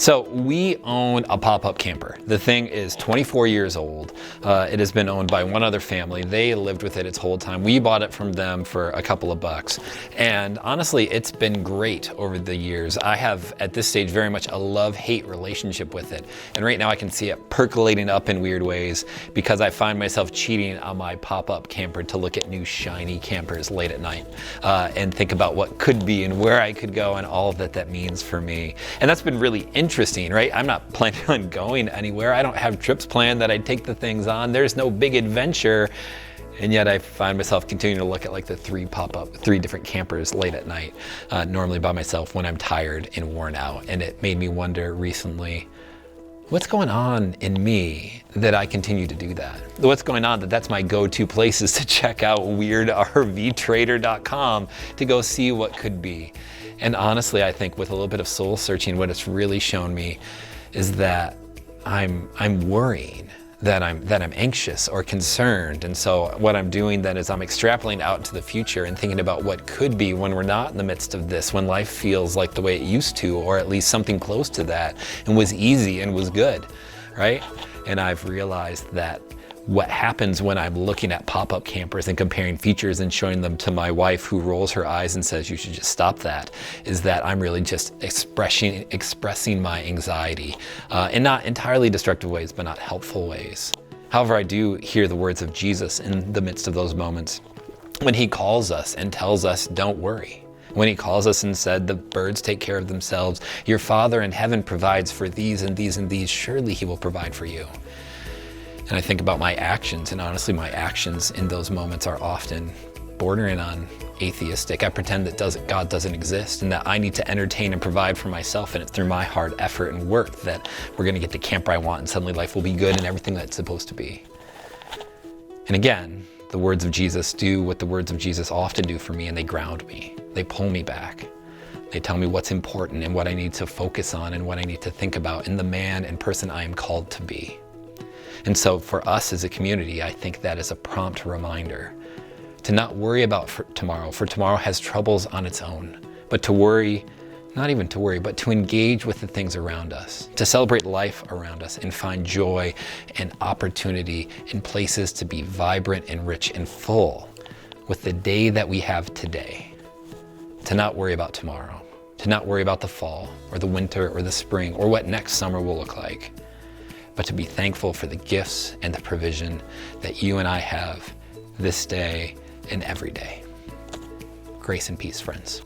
So we own a pop-up camper. The thing is 24 years old. It has been owned by one other family. They lived with it its whole time. We bought it from them for a couple of bucks. And honestly, it's been great over the years. I have, at this stage, very much a love-hate relationship with it. And right now I can see it percolating up in weird ways because I find myself cheating on my pop-up camper to look at new shiny campers late at night and think about what could be and where I could go and all that means for me. And that's been really interesting, right? I'm not planning on going anywhere. I don't have trips planned that I take the things on. There's no big adventure. And yet I find myself continuing to look at like the three different campers late at night, normally by myself when I'm tired and worn out. And it made me wonder recently, what's going on in me that I continue to do that? What's going on that's my go-to places to check out weirdrvtrader.com to go see what could be. And honestly, I think with a little bit of soul searching, what it's really shown me is that I'm worrying, that I'm anxious or concerned. And so what I'm doing then is I'm extrapolating out into the future and thinking about what could be when we're not in the midst of this, when life feels like the way it used to, or at least something close to that, and was easy and was good, right? And I've realized that what happens when I'm looking at pop-up campers and comparing features and showing them to my wife, who rolls her eyes and says, you should just stop that, is that I'm really just expressing my anxiety in not entirely destructive ways, but not helpful ways. However, I do hear the words of Jesus in the midst of those moments when he calls us and tells us, don't worry. When he calls us and said, the birds take care of themselves. Your Father in heaven provides for these and these and these. Surely he will provide for you. And I think about my actions, and honestly, my actions in those moments are often bordering on atheistic. I pretend that God doesn't exist and that I need to entertain and provide for myself, and it's through my hard effort and work that we're gonna get the camper I want and suddenly life will be good and everything that's supposed to be. And again, the words of Jesus do what the words of Jesus often do for me, and they ground me. They pull me back. They tell me what's important and what I need to focus on and what I need to think about in the man and person I am called to be. And so for us as a community, I think that is a prompt reminder to not worry about tomorrow, for tomorrow has troubles on its own, but to worry, not even to worry, but to engage with the things around us, to celebrate life around us and find joy and opportunity in places to be vibrant and rich and full with the day that we have today. To not worry about tomorrow, to not worry about the fall or the winter or the spring or what next summer will look like, but to be thankful for the gifts and the provision that you and I have this day and every day. Grace and peace, friends.